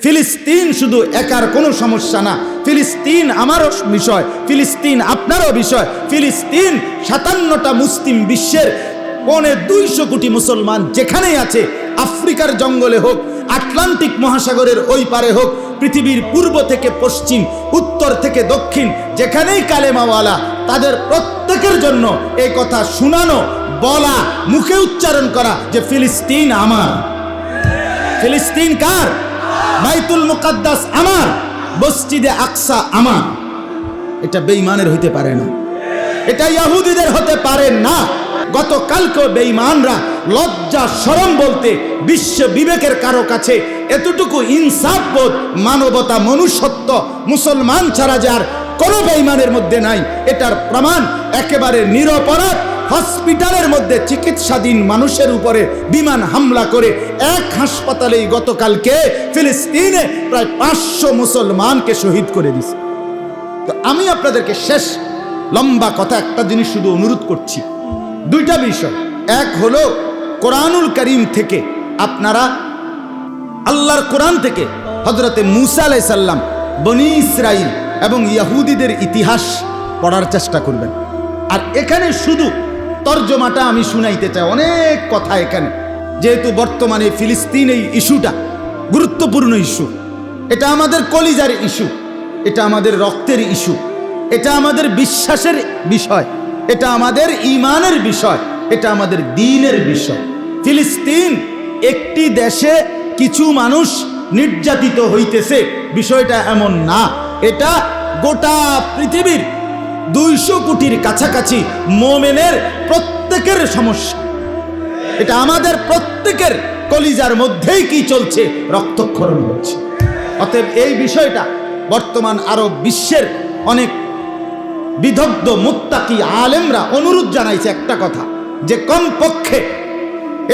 ফিলিস্তিন শুধু একার কোনো সমস্যা না, ফিলিস্তিন আমারও বিষয়, ফিলিস্তিন আপনারও বিষয়। ফিলিস্তিন 57টা মুসলিম বিশ্বের 250 কোটি মুসলমান যেখানেই আছে, আফ্রিকার জঙ্গলে হোক, আটলান্টিক মহাসাগরের ওই পারে হোক, পৃথিবীর পূর্ব থেকে পশ্চিম, উত্তর থেকে দক্ষিণ, যেখানেই কালেমাওয়ালা, তাদের প্রত্যেকের জন্য এই কথা শোনানো, বলা, মুখে উচ্চারণ করা যে ফিলিস্তিন আমার। ফিলিস্তিন কার? বাইতুল মুকাদ্দাস আমার, মসজিদে আকসা আমার। এটা বেঈমানের হইতে পারে না, এটা ইহুদিদের হতে পারে না। গতকালকেও বেঈমানরা লজ্জা শরম বলতে বিশ্ব বিবেকের কারো কাছে এতটুকু ইনসাফ বোধ, মানবতা, মনুষ্যত্ব মুসলমান ছাড়া যার কোনো বেঈমানের মধ্যে নাই, এটার প্রমাণ একেবারে নিরপরাধ হসপিটালের মধ্যে চিকিৎসাধীন মানুষের উপরে বিমান হামলা করে এক হাসপাতালেই গতকালকে ফিলিস্তিনে প্রায় 500 মুসলমানকে শহীদ করে দিছে। তো আমি আপনাদেরকে শেষ লম্বা কথা একটা জিনিস শুধু অনুরোধ করছি, দুইটা বিষয়। এক হলো কোরআনুল কারীম থেকে আপনারা, আল্লাহর কোরআন থেকে হযরতে মূসা আলাইহিস সালাম, বনি ইসরাইল এবং ইহুদিদের ইতিহাস পড়ার চেষ্টা করবেন। আর এখানে শুধু তর্জমাটা আমি শুনাইতে চাই, অনেক কথা এখানে, যেহেতু বর্তমানে ফিলিস্তিন এই ইস্যুটা গুরুত্বপূর্ণ ইস্যু, এটা আমাদের কলিজার ইস্যু, এটা আমাদের রক্তের ইস্যু, এটা আমাদের বিশ্বাসের বিষয়, এটা আমাদের ঈমানের বিষয়, এটা আমাদের দ্বীনের বিষয়। ফিলিস্তিন একটি দেশে কিছু মানুষ নির্যাতিত হইতেছে, বিষয়টা এমন না, এটা গোটা পৃথিবীর 200 কোটির কাছাকাছি মোমেনের প্রত্যেকের সমস্যা। এটা আমাদের প্রত্যেকের কলিজার মধ্যেই কি চলছে, রক্তক্ষরণ হচ্ছে। অতএব এই বিষয়টা বর্তমান আরব বিশ্বের অনেক বিদগ্ধ মুত্তাকি আলেমরা অনুরোধ জানাইছে একটা কথা, যে কমপক্ষে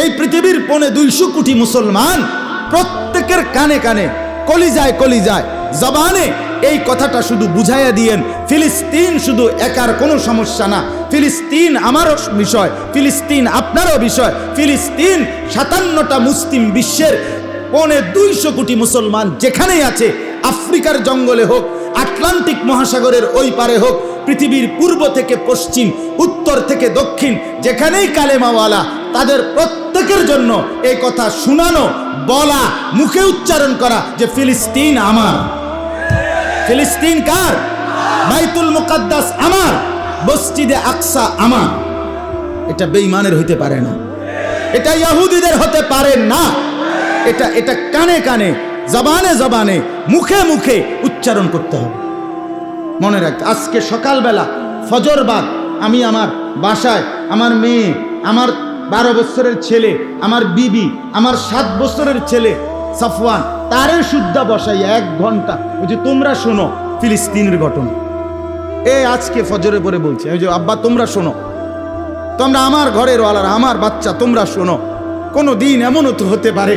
এই পৃথিবীর 250 কোটি মুসলমান প্রত্যেকের কানে কানে, কলিজায় কলিজায়, জবানে এই কথাটা শুধু বুঝাইয়া দিয়েন, ফিলিস্তিন শুধু একার কোনো সমস্যা না, ফিলিস্তিন আমারও বিষয়, ফিলিস্তিন আপনারও বিষয়। ফিলিস্তিন 57টা মুসলিম বিশ্বের 250 কোটি মুসলমান যেখানেই আছে, আফ্রিকার জঙ্গলে হোক, আটলান্টিক মহাসাগরের ওই পারে হোক, পৃথিবীর পূর্ব থেকে পশ্চিম, উত্তর থেকে দক্ষিণ, যেখানেই কালেমাওয়ালা, তাদের প্রত্যেকের জন্য এই কথা শোনানো, বলা, মুখে উচ্চারণ করা যে ফিলিস্তিন আমার। ফিলিস্তিন কার? বাইতুল মুকাদ্দাস আমার, মসজিদে আকসা আমার। এটা বেঈমানের হইতে পারে না, এটা ইহুদিদের হতে পারে না, এটা কানে কানে, জবানে জবানে, মুখে মুখে উচ্চারণ করতে হবে। মনে রাখতে, আজকে সকালবেলা ফজর বাদ আমি আমার বাসায় আমার মেয়ে, আমার 12 বছরের ছেলে, আমার বিবি, আমার 7 বছরের ছেলে সাফওয়ান, তারে শুদ্ধা বসাই 1 ঘন্টা, বুঝি তোমরা শোনো ফিলিস্তিনের ঘটনা। আজকে ফজরের পরে বলছি, আমি যে আব্বা তোমরা শোনো, তোমরা আমার ঘরের ওয়ালারা, আমার বাচ্চা, তোমরা শোনো। কোনো দিন এমনও তো হতে পারে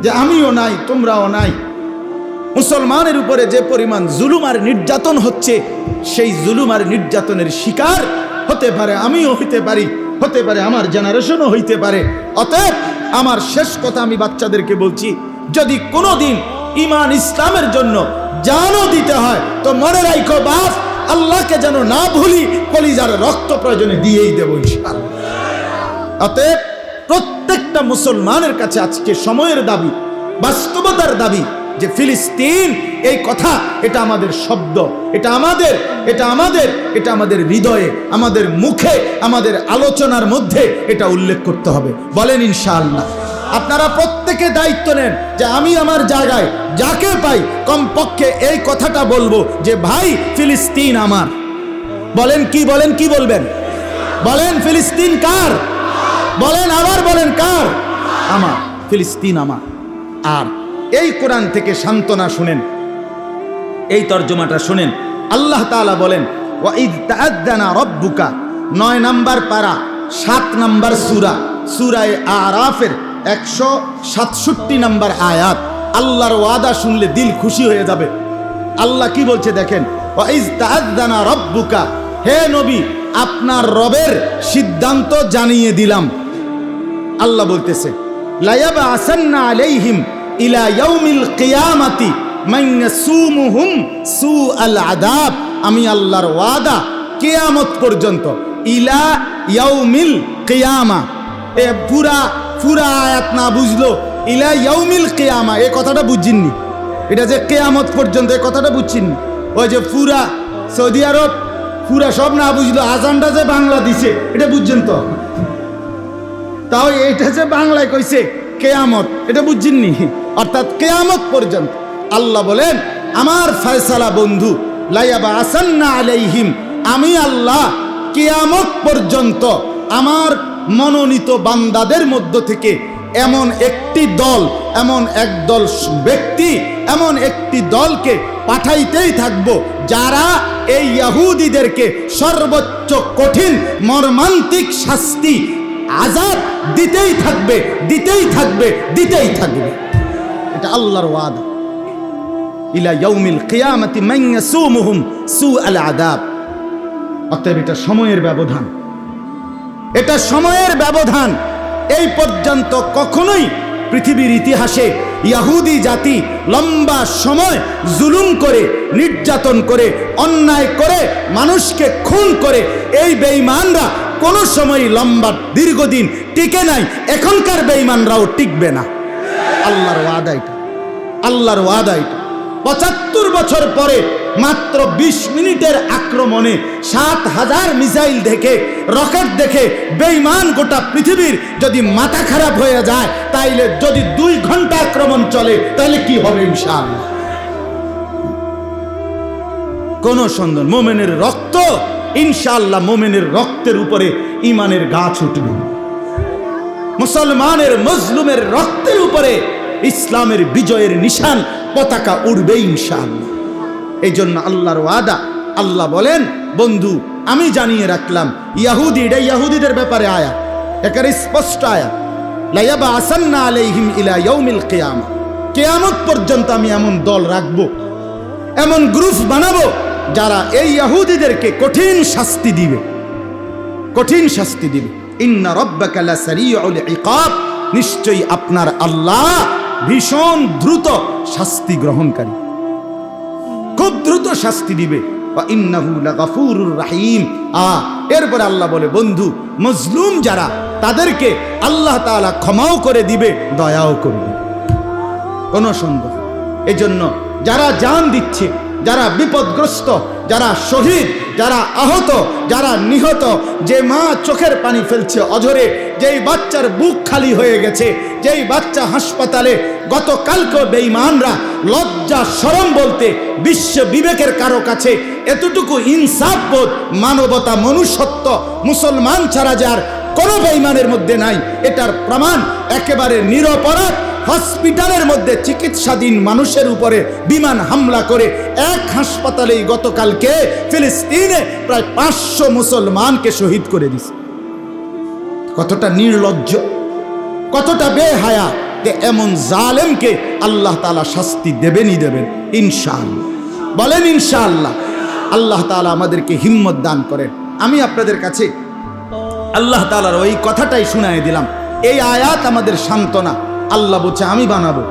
যে আমিও নাই, তোমরাও নাই। মুসলমানের উপরে যে পরিমাণ জুলুম আর নির্যাতন হচ্ছে, সেই জুলুম আর নির্যাতনের শিকার হতে পারে আমিও হইতে পারি, হতে পারে আমার জেনারেশনও হইতে পারে। অতএব আমার শেষ কথা আমি বাচ্চাদেরকে বলছি, যদি কোনোদিন ঈমান ইসলামের জন্য জানও দিতে হয়, তো মনে রাখো বাপ, আল্লাহকে যেন না ভুলি, কলিজার রক্ত প্রয়োজনে দিয়েই দেব ইনশাআল্লাহ। অতএব প্রত্যেকটা মুসলমানের কাছে আজকে সময়ের দাবি, বাস্তবতার দাবি, যে ফিলিস্তিন এই কথা, এটা আমাদের শব্দ, এটা আমাদের হৃদয়ে, আমাদের মুখে, আমাদের আলোচনার মধ্যে এটা উল্লেখ করতে হবে। বলেন ইনশাআল্লাহ। আপনারা প্রত্যেকে দায়িত্ব নেন যে আমি আমার জায়গায় যাকে পাই কমপক্ষে এই কথাটা বলবো যে ভাই ফিলিস্তিন আমার। বলেন কি বলবেন? বলেন ফিলিস্তিন কার? বলেন, আবার বলেন কার? আমার। ফিলিস্তিন আমার। আর এই কোরআন থেকে সান্ত্বনা শুনেন, এই তর্জমাটা শুনেন। আল্লাহ তাআলা বলেন, ওয়া ইয তাআদ্দানা রাব্বুকা, 9 নম্বর পারা, 7 নম্বর সূরা, সূরা আরাফের 167 নম্বর আয়াত। আল্লাহর ওয়াদা শুনলে দিল খুশি হয়ে যাবে। আল্লাহ কি বলছে দেখেন, ওয়া ইয তাআদ্দানা রাব্বুকা, হে নবী আপনার রবের সিদ্ধান্ত জানিয়ে দিলাম। আল্লাহ বলতেছে, লা ইয়াবআসান্না আলাইহিম ইলা ইয়াউমিল কিয়ামাতি মান ইয়াসুমুহুম সুআল আযাব, আমি আল্লাহর ওয়াদা কিয়ামত পর্যন্ত, ইলা ইয়াউমিল কিয়ামা, এ পুরা আয়াত না বুঝলো, ইলা ইয়াউমিল কিয়ামা এই কথাটা বুঝিননি, এটা যে কিয়ামত পর্যন্ত এই কথাটা বুঝছিনি। ওই যে পুরা সৌদি আরব পুরা সব না বুঝলো, আজানটা যে বাংলা দিছে এটা বুঝছেন তো, তাও এটা যে বাংলায় কইছে কিয়ামত এটা বুঝছেননি, অর্থাৎ কিয়ামত পর্যন্ত। আল্লাহ বলেন আমার ফয়সালা বন্ধু, লাইয়াবা আসান্না আলাইহিম, আমি আল্লাহ কিয়ামত পর্যন্ত আমার মনোনীত বান্দাদের মধ্য থেকে এমন একটি দল, এমন একদল ব্যক্তি, এমন একটি দলকে পাঠাইতেই থাকব, যারা এই ইহুদিদেরকে সর্বোচ্চ কঠিন মর্মান্তিক শাস্তি আযাব দিতেই থাকবে, দিতেই থাকবে, দিতেই থাকবে। এটা আল্লাহর ওয়াদা, ইলা ইয়াউমিল কিয়ামাতি মান ইয়াসুমুহুম সুআল আযাব। অতএব এটা সময়ের ব্যবধান, এটা সময়ের ব্যবধান। এই পর্যন্ত কখনোই পৃথিবীর ইতিহাসে ইহুদি জাতি লম্বা সময় জুলুম করে, নির্যাতন করে, অন্যায় করে, মানুষকে খুন করে এই বেঈমানরা কোনো সময় লম্বা দীর্ঘদিন টিকে নাই, এখনকার বেঈমানরাও টিকবে না। আল্লাহর ওয়াদা এটা, আল্লাহর ওয়াদা এটা। ৭৫ বছর পরে মাত্র ২০ মিনিটের আক্রমণে ৭,০০০ মিসাইল দেখে, রকেট দেখে বেঈমান গোটা পৃথিবীর যদি মাথা খারাপ হয়ে যায়, তাইলে যদি ২ ঘন্টা আক্রমণ চলে তাহলে কি হবে ইনশাআল্লাহ? কোন সন্দেহ, মোমেনের রক্ত ইনশাআল্লাহ, মোমেনের রক্তের উপরে ঈমানের গাছ উঠবে, মুসলমানের মজলুমের রক্তের উপরে ইসলামের বিজয়ের নিশান পতাকা উড়বে ইনশাআল্লাহ। এই জন্য আল্লাহর ওয়াদা। আল্লাহ বলেন বন্ধু আমি জানিয়ে রাখলাম, ইহুদি, এটা ইহুদিদের ব্যাপারে আয়াত, একেবারে স্পষ্ট আয়াত, লা ইয়াবআসান্না আলাইহিম ইলা ইয়াউমিল কিয়ামা, কিয়ামত পর্যন্ত আমি এমন দল রাখবো, এমন গ্রুপ বানাবো যারা এই ইহুদিদেরকে কঠিন শাস্তি দিবে, কঠিন শাস্তি দিবে। ইন্না রাব্বাকা লাসারিউল ইকাব, নিশ্চয়ই আপনার আল্লাহ ভীষণ দ্রুত শাস্তি গ্রহণকারী, খুব দ্রুত শাস্তি দিবে। ওয়া ইন্নাহু লাগাফুরুর রাহিম। এরপরে আল্লাহ বলে বন্ধু মজলুম যারা, তাদেরকে আল্লাহ তাআলা ক্ষমাও করে দিবে, দয়াও করবে, কোনো সন্দেহ। এজন্য যারা জান দিচ্ছে, যারা বিপদগ্রস্ত, যারা শহীদ, যারা আহত, যারা নিহত, যে মা চোখের পানি ফেলছে অঝরে, যেই বাচ্চার বুক খালি হয়ে গেছে, যেই বাচ্চা হাসপাতালে, গতকালকে বেঈমানরা লজ্জা শরম বলতে বিশ্ব বিবেকের কারো কাছে এতটুকু ইনসাফ বোধ, মানবতা, মনুষ্যত্ব মুসলমান ছাড়া যার কোনো বেঈমানের মধ্যে নাই, এটার প্রমাণ একেবারে নিরপরাধ হসপিটালের মধ্যে চিকিৎসাধীন মানুষের উপরে বিমান হামলা করে এক হাসপাতালেই গতকালকে ফিলিস্তিনে প্রায় 500 মুসলমানকে শহীদ করে দিছে। কতটা নির্লজ্জ, কতটা বেহায়া, যে এমন জালেমকে আল্লাহ তাআলা শাস্তি দেবেনই দেবেন ইনশাআল্লাহ। বলেন ইনশাআল্লাহ। আল্লাহ তাআলা আমাদেরকে হিম্মত দান করেন। আমি আপনাদের কাছে আল্লাহ তাআলার ওই কথাটাই শুনাই দিলাম। এই আয়াত আমাদের সান্ত্বনা। আল্লাহ বলছে আমি বানাবো,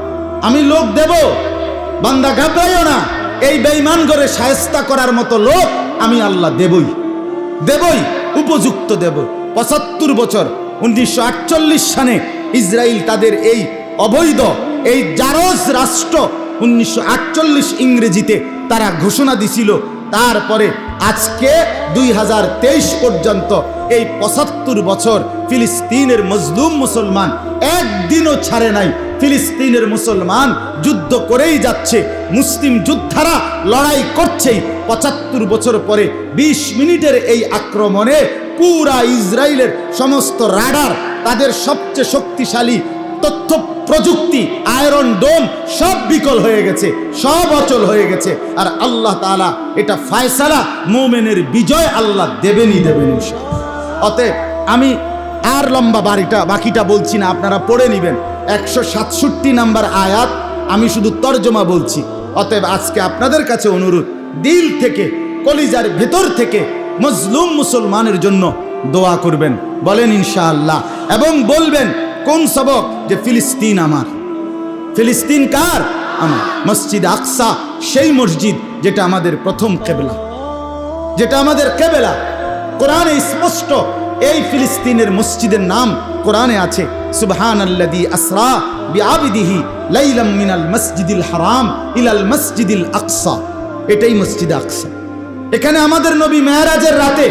আমি লোক দেব, বান্দা ঘাবড়াইও না, এই বেঈমান করে শায়েস্তা করার মতো লোক আমি আল্লাহ দেবই, দেবই, উপযুক্ত দেব। ৭৫ বছর 1948 সালে ইসরায়েল তাদের এই অবৈধ, এই জারজ রাষ্ট্র 1948 ইংরেজিতে তারা ঘোষণা দিছিল। তারপরে আজকে 2023 পর্যন্ত এই ৭৫ বছর ফিলিস্তিনের মজলুম মুসলমান একদিনও ছাড়ে নাই। ফিলিস্তিনের মুসলমান যুদ্ধ করেই যাচ্ছে, মুসলিম যোদ্ধারা লড়াই করছেই। ৭৫ বছর পরে 20 মিনিটের এই আক্রমণে পুরা ইসরায়েলের সমস্ত রাডার, তাদের সবচেয়ে শক্তিশালী তথ্য প্রযুক্তি, আয়রন ডোম সব বিকল হয়ে গেছে, সব অচল হয়ে গেছে। আর আল্লাহ তাআলা এটা ফয়সালা, মুমিনের বিজয় আল্লাহ দেবেনই দেবেন ইনশাআল্লাহ। অতএব আমি আর লম্বা বাকিটা বলছি না, আপনারা পড়ে নেবেন। 167 নাম্বার আয়াত, আমি শুধু তর্জমা বলছি। অতএব আজকে আপনাদের কাছে অনুরোধ, দিল থেকে, কলিজার ভেতর থেকে মজলুম মুসলমানের জন্য দোয়া করবেন, বলেন ইনশাআল্লাহ। এবং বলবেন কোন সবক, যে ফিলিস্তিন আমার, ফিলিস্তিন কার? আমার। মসজিদ আকসা সেই মসজিদ যেটা আমাদের প্রথম কেবলা, যেটা আমাদের কেবলা। কোরআনে স্পষ্ট এই ফিলিস্তিনের মসজিদের নাম কোরআনে আছে, সুবহানাল্লাযী আসরা বিআবদিহি লাইলাম মিনাল মসজিদিল হারাম ইলাল মসজিদিল আকসা। এটাই মসজিদ আকসা। এখানে আমাদের নবী মেরাজের রাতে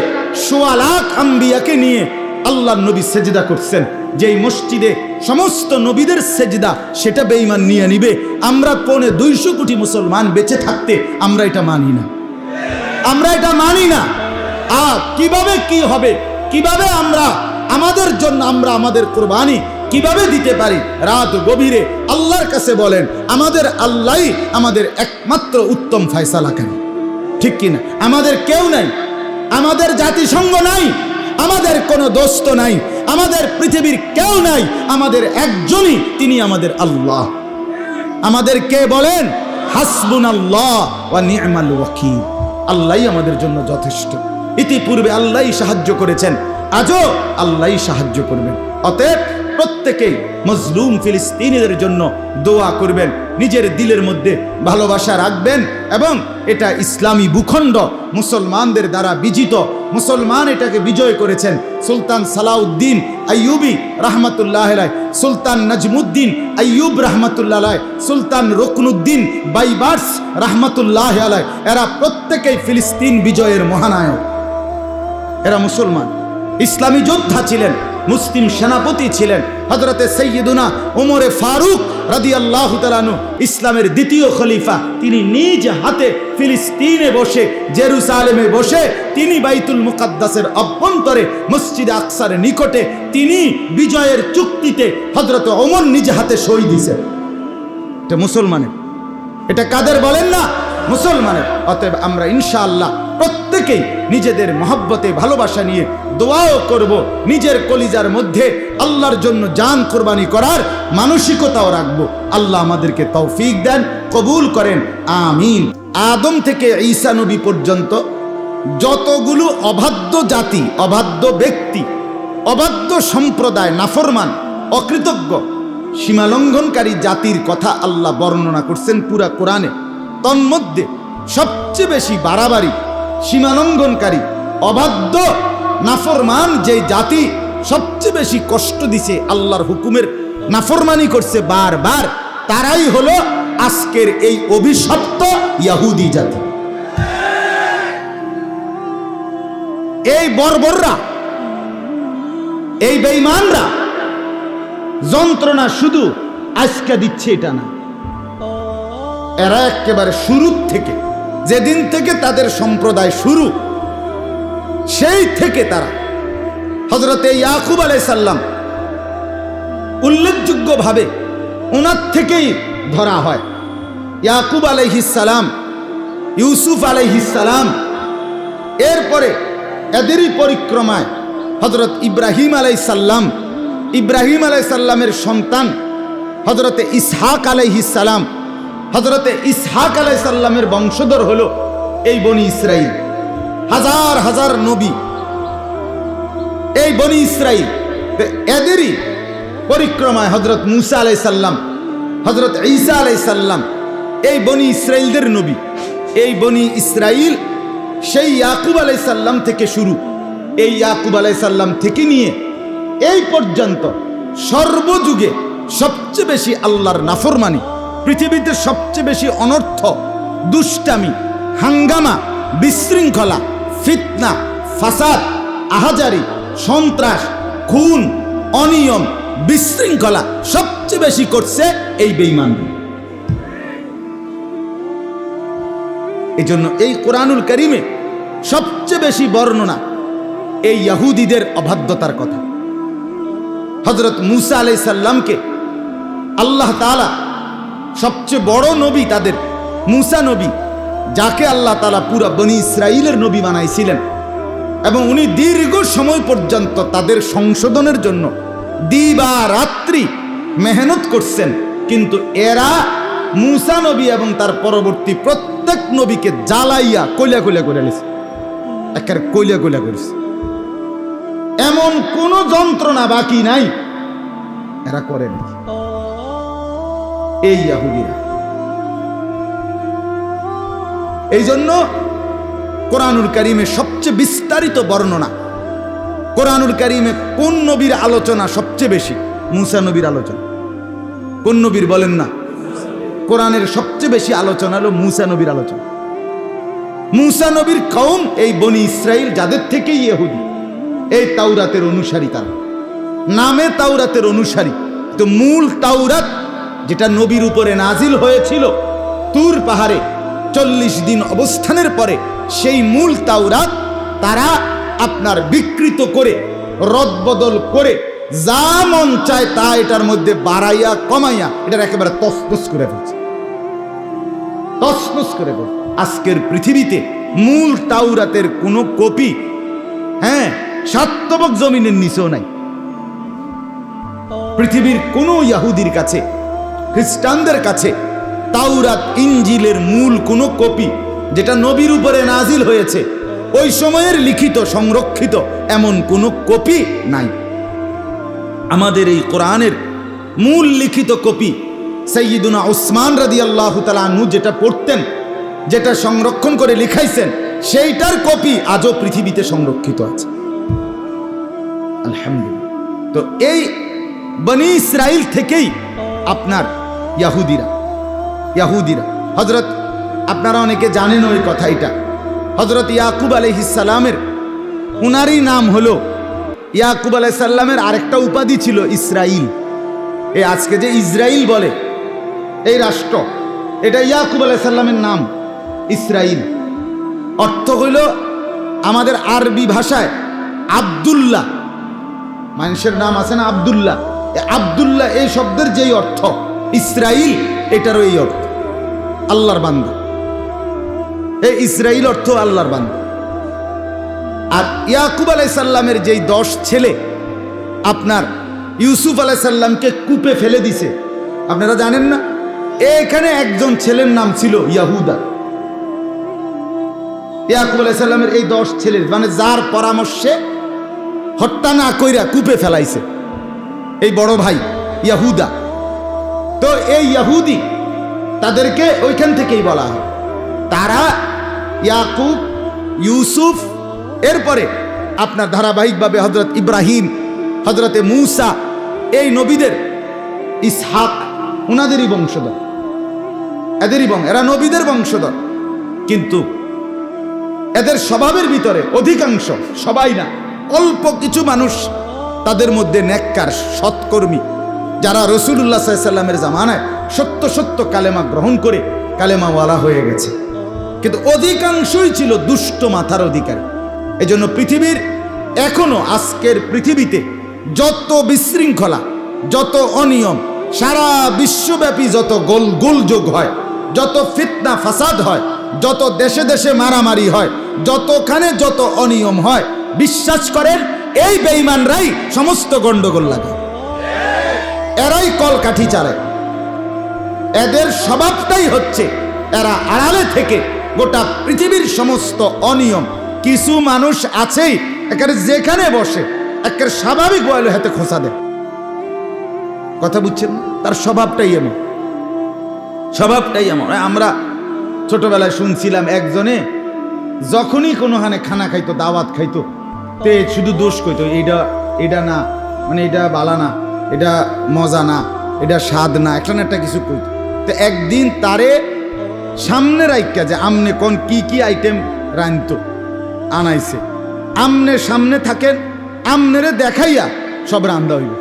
১৬ লাখ আম্বিয়াকে নিয়ে আল্লাহর নবী সেজদা করছেন। যেই মসজিদে সমস্ত নবীদের সেজদা, সেটা বেঈমান নিয়ে নিবে। আমরা ২৫০ কোটি মুসলমান বেঁচে থাকতে আমরা এটা মানি না, আমরা এটা মানি না। কিভাবে কি হবে, কিভাবে আমরা আমাদের জন্য আমরা আমাদের কুরবানি কিভাবে দিতে পারি? রাত গভীরে আল্লাহর কাছে বলেন, আমাদের আল্লাহই আমাদের একমাত্র উত্তম ফয়সালা করেন, ঠিক কিনা? আমাদের কেউ নাই, আমাদের জাতিসংঘ নাই, আমাদের কোনো দোস্ত নাই, আমাদের পৃথিবীর কেউ নাই, আমাদের একজনই, তিনি আমাদের আল্লাহ। আমাদের কে বলেন? হাসবুনাল্লাহ ওয়া নি'মাল ওয়াকিল। আল্লাহই আমাদের জন্য যথেষ্ট। ইতিপূর্বে আল্লাহই সাহায্য করেছেন, আজও আল্লাহই সাহায্য করবেন। অতএব প্রত্যেকেই মজলুম ফিলিস্তিনিদের জন্য দোয়া করবেন, নিজের দিলের মধ্যে ভালোবাসা রাখবেন। এবং এটা ইসলামী ভূখণ্ড, মুসলমানদের দ্বারা বিজিত, মুসলমান এটাকে বিজয় করেছেন। সুলতান সালাউদ্দিন আইয়ুবী রহমতুল্লাহ আলাইহ, সুলতান নাজমুদ্দিন আইয়ুব রহমতুল্লাহ আলাইহ, সুলতান রুকনুদ্দিন বাইবার্স রহমতুল্লাহ আলাইহ, এরা প্রত্যেকেই ফিলিস্তিন বিজয়ের মহানায়ক। এরা মুসলমান, ইসলামী যোদ্ধা ছিলেন, মুসলিম সেনাপতি ছিলেন। হযরতে সাইয়্যিদুনা ওমর ফারুক রাদিয়াল্লাহু তাআলা আনহু, ইসলামের দ্বিতীয় খলিফা, তিনি নিজ হাতে ফিলিস্তিনে বসে, জেরুজালেমে বসে, তিনি বাইতুল মুকাদ্দাসের অভ্যন্তরে মসজিদ আকসার নিকটে তিনি বিজয়ের চুক্তিতে হযরতে ওমর নিজ হাতে সই দিয়েছেন। এটা মুসলমানের, এটা কাদের বলেন না? মুসলমানের। অতএব আমরা ইনশাআল্লাহ প্রত্যেকেই নিজেদের মহব্বতে ভালোবাসা নিয়ে দোয়াও করব, নিজের কলিজার মধ্যে আল্লাহর জন্য জান কোরবানি করার মানসিকতাও রাখবো। আল্লাহ আমাদেরকে তৌফিক দেন, কবুল করেন, আমিন। আদম থেকে ঈসা নবী পর্যন্ত যতগুলো অবাধ্য জাতি, অবাধ্য ব্যক্তি, অবাধ্য সম্প্রদায়, নাফরমান, অকৃতজ্ঞ, সীমালঙ্ঘনকারী জাতির কথা আল্লাহ বর্ণনা করছেন পুরা কোরআনে। তন্মধ্যে সবচেয়ে বেশি বাড়াবাড়ি, সীমালঙ্ঘনকারী, অবাধ্য, নাফরমান যে জাতি সবচেয়ে বেশি কষ্ট দিছে, আল্লাহর হুকুমের নাফরমানি করছে বারবার, তারাই হলো আজকের এই অভিশপ্ত ইহুদি জাতি। এই বর্বররা, এই বেঈমানরা যন্ত্রণা শুধু আজকে দিচ্ছে এটা না, এরা একেবারে শুরু থেকে, যেদিন থেকে তাদের সম্প্রদায় শুরু, সেই থেকে তারা, হযরতে ইয়াকুব আলাইহিস সালাম উল্লেখযোগ্যভাবে ওনার থেকেই ধরা হয়। ইয়াকুব আলাইহিস সালাম, ইউসুফ আলাইহিস সালাম, এরপরে এদেরই পরিক্রমায় হযরত ইব্রাহিম আলাইহিস সালাম, ইব্রাহিম আলাইহিস সালামের সন্তান হযরতে ইসহাক আলাইহিস সালাম, হযরতে ইসহাক আলাইহিস সালামের বংশধর হলো এই বনি ইসরাইল। হাজার হাজার নবী এই বনি ইসরাইল, এদেরই পরিক্রমায় হযরত মুসা আলাইহিস সালাম, হযরত ঈসা আলাইহিস সালাম, এই বনি ইসরাইলদের নবী। এই বনি ইসরাইল সেই ইয়াকুব আলাইহিস সালাম থেকে শুরু। এই ইয়াকুব আলাইহিস সালাম থেকে নিয়ে এই পর্যন্ত সর্বযুগে সবচেয়ে বেশি আল্লাহর নাফরমানি, পৃথিবীতে সবচেয়ে বেশি অনর্থ, দুষ্টামি, হাঙ্গামা, বিশৃঙ্খলা, ফিতনা, ফাসাদ, আহাজারি, সন্ত্রাস, খুন, অনিয়ম, বিশৃঙ্খলা সবচেয়ে বেশি করছে এই বেঈমান। এই জন্য এই কোরআনুল কারীমে সবচেয়ে বেশি বর্ণনা এই ইহুদিদের অবাধ্যতার কথা। হযরত মুসা আলাইহিস সালামকে আল্লাহ তাআলা সবচেয়ে বড় নবী, তাদের মুসা নবী, যাকে আল্লাহ তাআলা পুরা বনি ইসরাইলের নবী বানাইছিলেন, এবং উনি দীর্ঘ সময় পর্যন্ত তাদের সংশোধনের জন্য দিবা রাত্রি মেহনত করছেন। কিন্তু এরা মুসা নবী এবং তার পরবর্তী প্রত্যেক নবীকে জ্বালাইয়া কইলা কইলা করে নিছে, একেবারে কইলা কইলা করেছে। এমন কোন যন্ত্রণা বাকি নাই এরা করেনি। এই ইহুদিরা। এই জন্য কোরআনুল কারীমে সবচেয়ে বিস্তারিত বর্ণনা, কোরআনুল কারীমে কোন নবীর আলোচনা সবচেয়ে বেশি? মূসা নবীর আলোচনা। কোন নবীর বলেন না? কোরআনের সবচেয়ে বেশি আলোচনা হলো মূসা নবীর আলোচনা। মূসা নবীর কওম এই বনি ইসরাইল, যাদের থেকেই ইহুদি, এই তাওরাতের অনুসারী। তারা নামে তাওরাতের অনুসারী, তো মূল তাওরাত যেটা নবীর উপরে নাজিল হয়েছিল তুর পাহাড়ে 40 দিন অবস্থানের পরে, সেই মূল তাওরাত তারা আপনার বিকৃত করে, রদবদল করে, যা মন চায় তা এটার মধ্যে বাড়াইয়া কমাইয়া এটার একেবারে তছনছ করে ফেলছে, তছনছ করে ফেলছে। আজকের পৃথিবীতে মূল তাওরাতের কোনো কপি, সাতবক জমিনের নিচেও নাই। পৃথিবীর কোনো ইহুদির কাছে, খ্রিস্টানদের কাছে তাওরাত ইনজিলের মূল কোনো কপি, যেটা নবীর উপরে নাজিল হয়েছে, ওই সময়ের লিখিত সংরক্ষিত এমন কোনো কপি নাই। আমাদের এই কোরআনের মূল লিখিত কপি সাইয়্যিদুনা উসমান রাদিয়াল্লাহু তাআলা আনহু যেটা পড়তেন, যেটা সংরক্ষণ করে লিখাইছেন, সেইটার কপি আজও পৃথিবীতে সংরক্ষিত আছে, আলহামদুলিল্লাহ। তো এই বনি ইসরাইল থেকেই আপনার ইহুদিরা হযরত, আপনারা অনেকে জানেন ওই কথা, এটা হযরত ইয়াকুব আলাইহিস সালামের, উনারই নাম হলো ইয়াকুব আলাইহিস সালামের আরেকটা উপাধি ছিল ইসরাইল। এই আজকে যে ইসরাইল বলে এই রাষ্ট্র, এটা ইয়াকুব আলাইহিস সালামের নাম ইসরাইল। অর্থ হইল আমাদের আরবি ভাষায় আব্দুল্লাহ, মানুষের নাম আছে না আব্দুল্লাহ, আব্দুল্লাহ এই শব্দের যেই অর্থ, ইসরাইল এটারও এই অর্থ, আল্লাহর বান্দা। এই ইসরাইল অর্থ আল্লাহর বান্দা। আর ইয়াকুব আলাইহিস সালামের যেই 10 ছেলে আপনার ইউসুফ আলাইহিস সালামকে কূপে ফেলে দিছে, আপনারা জানেন না? এখানে একজন ছেলের নাম ছিল ইয়াহুদা। ইয়াকুব আলাইহিস সালামের এই 10 ছেলের, মানে যার পরামর্শে হত্যা না কইরা কূপে ফেলাইছে, এই বড় ভাই ইয়াহুদা। তো এই ইহুদি, তাদেরকে ওইখান থেকেই বলা হয়। তারা ইয়াকুব, ইউসুফ, এরপরে আপনার ধারাবাহিকভাবে হযরত ইব্রাহিম, হযরতে মূসা, এই নবীদের, ইসহাক, উনাদেরই বংশধর, এরা নবীদের বংশধর। কিন্তু এদের স্বভাবের ভিতরে অধিকাংশ, সবাই না, অল্প কিছু মানুষ তাদের মধ্যে নেককার, সৎকর্মী, যারা রাসূলুল্লাহ সাল্লাল্লাহু আলাইহি ওয়াসাল্লামের জামানায় সত্য সত্য কালেমা গ্রহণ করে কালেমাওয়ালা হয়ে গেছে। কিন্তু অধিকাংশই ছিল দুষ্ট মাথার অধিকারী। এই জন্য পৃথিবীর এখনো, আজকের পৃথিবীতে যত বিশৃঙ্খলা, যত অনিয়ম, সারা বিশ্বব্যাপী যত গোলযোগ হয়, যত ফিতনা ফাসাদ হয়, যত দেশে দেশে মারামারি হয়, যতখানে যত অনিয়ম হয়, বিশ্বাস করেন এই বেঈমানরাই সমস্ত গন্ডগোল লাগে, এরাই কলকাঠি চালায়। এদের স্বভাবটাই হচ্ছে এরা আড়ালে থেকে গোটা পৃথিবীর সমস্ত অনিয়ম, কিছু মানুষ আছেই একেবারে যেখানে বসে একেবারে স্বাভাবিক বলে হাতে খোঁচা দেয়। কথা বুঝছেন? তার স্বভাবটাই এমন, স্বভাবটাই এমন। আমরা ছোটবেলায় শুনছিলাম একজনে যখনই কোনোখানে খানা খাইতো, দাওয়াত খাইতো, তে শুধু দোষ কইতো, এটা না, মানে এটা বালা না, এটা মজা না, এটা স্বাদ না, একটা না একটা কিছু কইতো। তো একদিন তারে সামনে রাইখা, যে আমনে কোন কি আইটেম রাঁধতো আনাইছে, আমনে সামনে থাকেন, আমনেরে দেখাইয়া সব রান্ধা হইল,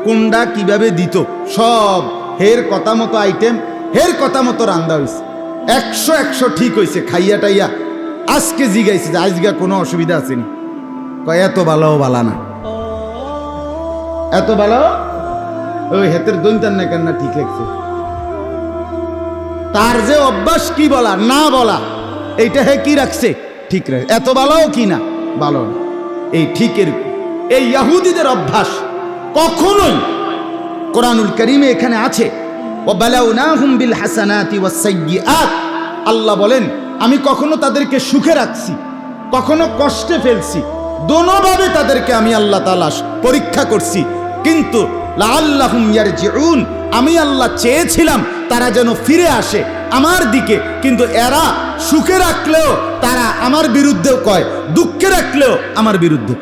কোনটা কিভাবে দিত, সব হের কথা মতো আইটেম, হের কথা মতো রান্ধা হয়েছে, 100 ঠিক হয়েছে। খাইয়া টাইয়া আজকে জিগাইছে যে আজকে কোনো অসুবিধা আসেনি, কয় এত ভালো বালা না, এত ভালো, ওই হেতের দৈন্তার না কেন ঠিক লাগছে। তার যে অভ্যাস কি বলা না বলা, এইটা হে কি রাখছে, ঠিক রাখছে, এত ভালো কি না ভালো না, এই ঠিকের। এই ইহুদিদের অভ্যাস কখনোই, কোরআনুল কারীমে এখানে আছে, ওয়াবালাউনাহুম বিল হাসানাতি ওয়াস সাইয়্যাত, আল্লাহ বলেন আমি কখনো তাদেরকে সুখে রাখছি, কখনো কষ্টে ফেলছি, দোনোভাবে তাদেরকে আমি আল্লাহ তাআলা পরীক্ষা করছি। কিন্তু লাআল্লাহুম ইয়ারজিউন, আমি আল্লাহ চেয়েছিলাম তারা যেন ফিরে আসে আমার দিকে, কিন্তু এরা সুখে রাখলেও তারা আমার বিরুদ্ধেও কয়, দুঃখে রাখলেও আমার বিরুদ্ধে।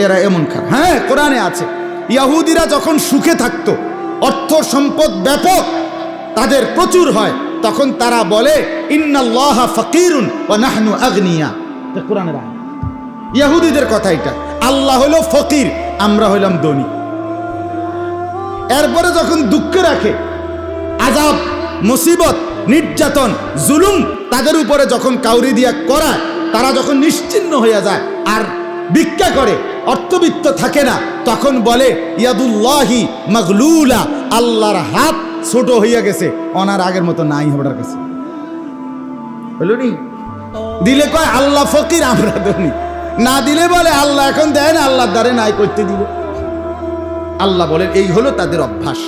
এরা এমন খারাপ। হ্যাঁ, কোরআনে আছে ইহুদিরা যখন সুখে থাকতো, অর্থ সম্পদ ব্যাপক তাদের প্রচুর হয়, তখন তারা বলে ইন্নাল্লাহা ফাকিরুন ওয়া নাহনু আগনিয়া। এটা কোরআনের আয়াত, ইহুদিদের কথা এটা। আল্লাহ হলো ফকির, আমরা হইলাম ধনী। এরপরে যখন দুঃখে রাখে, আযাব, মুসিবত, নির্যাতন, জুলুম তাদের উপরে যখন কাউরি দিয়া করায়, তারা যখন নিশ্চিহ্ন হয়ে যায় আর ভিক্ষা করে, অর্থবিত্ত থাকে না, তখন বলে ইয়াদুল্লাহি মাগলুলা, আল্লাহর হাত ছোট হইয়া গেছে, ওনার আগের মতো নাই হবার কাছে। বলল নি দিলে কয় আল্লাহ ফকির, আমরা ধনী। না দিলে বলে আল্লাহ এখন দেয় না, আল্লাহর দ্বারে নাই করতে দিব। আল্লাহ বলেন এই হলো তাদের অভ্যাস।